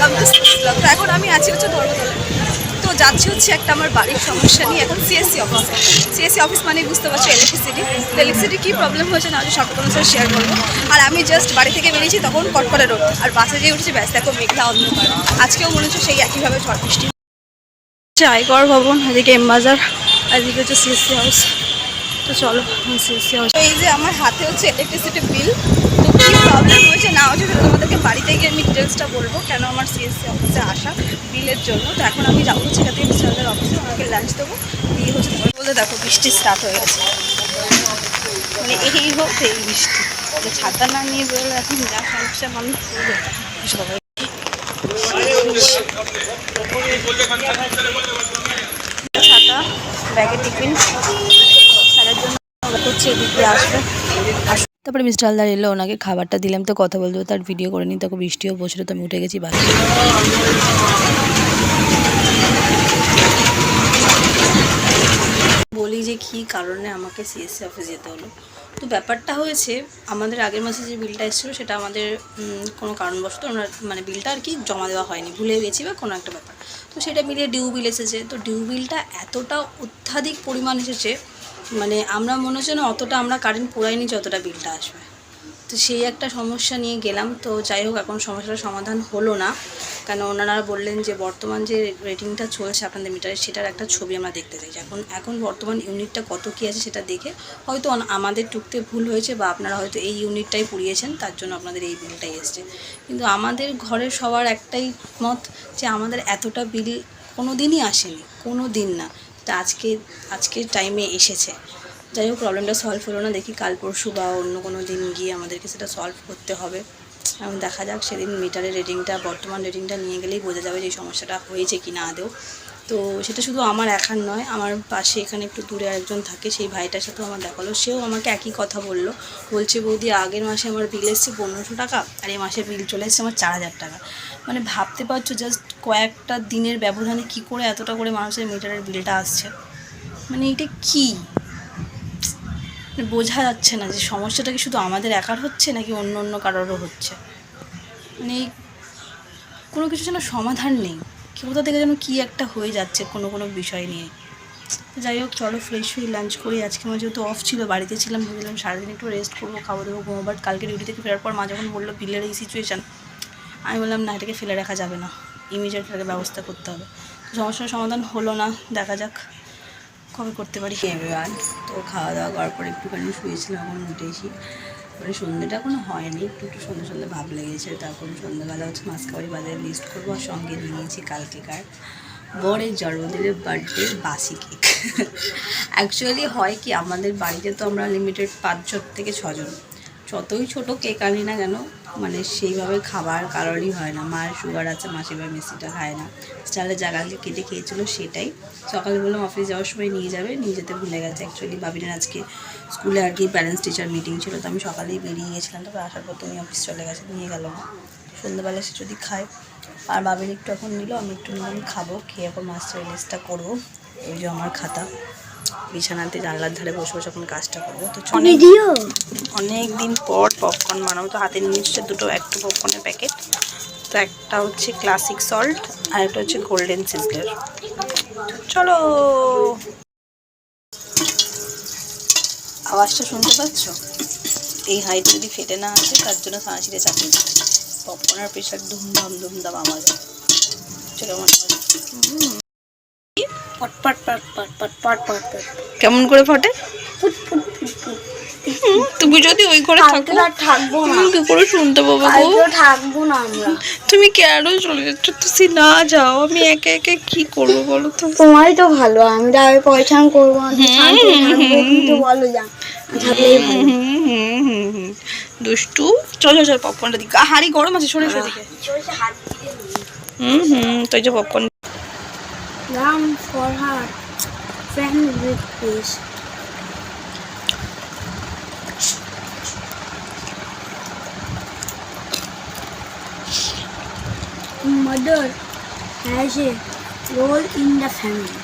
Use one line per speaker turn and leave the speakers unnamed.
Welcome to CSC blog. তো এখন আমি আছি হচ্ছে ধর্মতলায়। তো যাচ্ছি হচ্ছে একটা আমার বাড়ির সমস্যা নিয়ে এখন সিএসসি অফিসে। সিএসসি অফিস মানে বুঝতে পারছো ইলেকট্রিসিটি। তো ইলেকট্রিসিটি কী প্রবলেম হয়েছে না হচ্ছে সব তোমার সাথে শেয়ার করবো। আর আমি জাস্ট বাড়ি থেকে বেরিয়েছি তখন কটকটে রোড, আর বাসে যেয়ে উঠেছি ব্যাস দেখো মেঘলা অন্ধকার। আজকেও মনে হচ্ছে সেই একইভাবে ঝড় বৃষ্টি। আয়কর ভবন, এদিকে এম বাজার, আর এদিকে হচ্ছে সিএসসি হাউস। তো চলো সিএসসি হাউস। এই যে আমার হাতে হচ্ছে ইলেকট্রিসিটি বিল। তো কী প্রবলেম হয়েছে না হচ্ছে সেটা তোমাদেরকে বাড়িতে গিয়ে আমি ডিটেলসটা বলবো কেন আমার সিএসসি অফিসে আসা বিলের জন্য। তো এখন আমি যাবো হচ্ছে এখান থেকে মিস্টারদের অফিসে, ওনাকে লাঞ্চ দেবো দিয়ে হচ্ছে বলতে দেখো বৃষ্টি স্টার্ট হয়ে গেছে। মানে এই হোক এই বৃষ্টি, যে ছাতা না নিয়ে বেরোলে এখন যা সমস্যা মানুষ করবে সবাই। ছাতা, ব্যাগে টিফিন স্যারের জন্য হচ্ছে এদিকে আসবে। তারপরে মিস্টার হালদার এলো, ওনাকে খাবারটা দিলাম। তো কথা বলবো তার ভিডিও করে নিই। তখন বৃষ্টিও বসলো, তো আমি উঠে গেছি বাসে। বলি যে কী কারণে আমাকে সিএসসি অফিস যেতে হলো। তো ব্যাপারটা হয়েছে, আমাদের আগের মাসে যে বিলটা এসেছিলো সেটা আমাদের কোনো কারণবশত ওনার মানে বিলটা আর কি জমা দেওয়া হয়নি, ভুলে গেছি বা কোনো একটা ব্যাপার। তো সেটা মিলিয়ে ডিউ বিল এসেছে। তো ডিউ বিলটা এতটা অত্যাধিক পরিমাণ এসেছে, মানে আমরা মনে হচ্ছে না অতটা আমরা কারেন্ট পোড়াইনি যতটা বিলটা আসবে। তো সেই একটা সমস্যা নিয়ে গেলাম। তো যাই হোক, এখন সমস্যাটার সমাধান হলো না, কেন ওনারা বললেন যে বর্তমান যে রেটিংটা চলছে আপনাদের মিটারে সেটার একটা ছবি আমরা দেখতে চাইছি। এখন বর্তমান ইউনিটটা কত কী আছে সেটা দেখে হয়তো আমাদের টুকতে ভুল হয়েছে বা আপনারা হয়তো এই ইউনিটটাই পুড়িয়েছেন, তার জন্য আপনাদের এই বিলটাই এসছে। কিন্তু আমাদের ঘরের সবার একটাই মত যে আমাদের এতটা বিল কোনো দিনই আসেনি, কোনো দিন না। তো আজকের টাইমে এসেছে। যাই হোক, প্রবলেমটা সলভ হলো না, দেখি কাল পরশু বা অন্য কোনো দিন গিয়ে আমাদেরকে সেটা সলভ করতে হবে। এখন দেখা যাক, সেদিন মিটারের রেটিংটা বর্তমান রেটিংটা নিয়ে গেলেই বোঝা যাবে যে সমস্যাটা হয়েছে কি না আদৌ। তো সেটা শুধু আমার একার নয়, আমার পাশে এখানে একটু দূরে আরেকজন থাকে, সেই ভাইটার সাথেও আমার দেখা হলো। সেও আমাকে একই কথা বলছে বৌদি আগের মাসে আমার বিল এসছে 1500 টাকা, আর এই মাসের বিল চলে এসছে আমার 4000 টাকা। মানে ভাবতে পারছো জাস্ট কয়েকটা দিনের ব্যবধানে কী করে এতটা করে মানুষের মিটারের বিলটা আসছে। মানে এটা কী বোঝা যাচ্ছে না যে সমস্যাটা কি শুধু আমাদের একার হচ্ছে নাকি অন্য কারোরও হচ্ছে। মানে কোনো কিছু যেন সমাধান নেই, কোথা থেকে যেন কী একটা হয়ে যাচ্ছে কোনো বিষয় নিয়ে। যাই হোক, চলো ফ্রেশ হয়ে লাঞ্চ করি। আজকে আমার যেহেতু অফ ছিল, বাড়িতে ছিলাম, ভেবেছিলাম সারাদিন একটু রেস্ট করবো, খাবো দেবো, ঘুমো। বাট কালকে ডিউটি থেকে ফেরার পর মা যখন বললো বিলের এই সিচুয়েশান, আমি বললাম না, এটাকে ফেলে রাখা যাবে না, ইমিডিয়েট এটাকে ব্যবস্থা করতে হবে। সমস্যার সমাধান হলো না, দেখা যাক কবে করতে পারি। এবার তো খাওয়া দাওয়া করার পর একটুখানি শুয়েছিলাম, এখন উঠেছি। মানে সন্ধ্যেটা এখনও হয়নি, একটু সন্ধ্যে ভাব লেগেছে। তারপর সন্ধ্যেবেলা হচ্ছে মাসকাবাড়ি বাজারে লিস্ট করবো, আর সঙ্গে নিয়েছি কালকেকার বরের জন্মদিনের বার্থডে বাসি কেক। অ্যাকচুয়ালি হয় কি, আমাদের বাড়িতে তো আমরা লিমিটেড 5 থেকে 6 জন, যতই ছোটো কেক আনি না কেন মানে সেইভাবে খাবার কারোরই হয় না। মায়ের সুগার আছে, মা সেভাবে মিষ্টিটা খায় না। স্টাইলের জায়গাকে কেটে খেয়েছিলো, সেটাই সকালে বললাম অফিস যাওয়ার সময় নিয়ে যাবে, নিয়ে যেতে ভুলে গেছে। অ্যাকচুয়ালি বাবিনের আজকে স্কুলে আর কি প্যারেন্টস টিচার মিটিং ছিল, তো আমি সকালেই বেরিয়ে গেছিলাম। তারপর আসার পর তুমি অফিস চলে গেছে, নিয়ে গেল না। সন্ধ্যাবেলা সে যদি খায়, আর বাবির একটু এখন নিল, আমি একটু নিলাম, খাবো, খেয়ে এখন মাস্টার লিস্টটা করবো। এই যে আমার খাতা, বিছানাতে জানলার ধারে বসে বসে এখন কাজটা করবো। তো অনেক দিন পর পপকর্ন বানাবো, তো হাতে নিয়ে এসেছে দুটো একটু পপকর্নের প্যাকেট। তো একটা হচ্ছে ক্লাসিক সল্ট আর একটা হচ্ছে গোল্ডেন সিজলার। চলো, আওয়াজটা শুনতে পাচ্ছ? এই হাইটে যদি ফেটে না আসে তার জন্য সাঁচিতে চাপিয়ে পপকর্নের প্রেশার ধুমধাম আওয়াজ। চলো, কেমন করে ফটে? তুমি যদি ওই ঘরে থাকবো না, কি করে শুনতে পাবো? থাকবো না আমরা। তুমি কেন চলে যাচ্ছ? তুমি না যাও, আমি একে একে কি করবো বলো তো? তোমারই তো ভালো, আমরা পয়সা করবো, কিন্তু বলো যা দুষ্টু। চল পপকর্নটা দিই, হাড়ি গরম আছে, সরে দিকে। তো এই যে popcorn for her friend with this. Mother has a role in the family.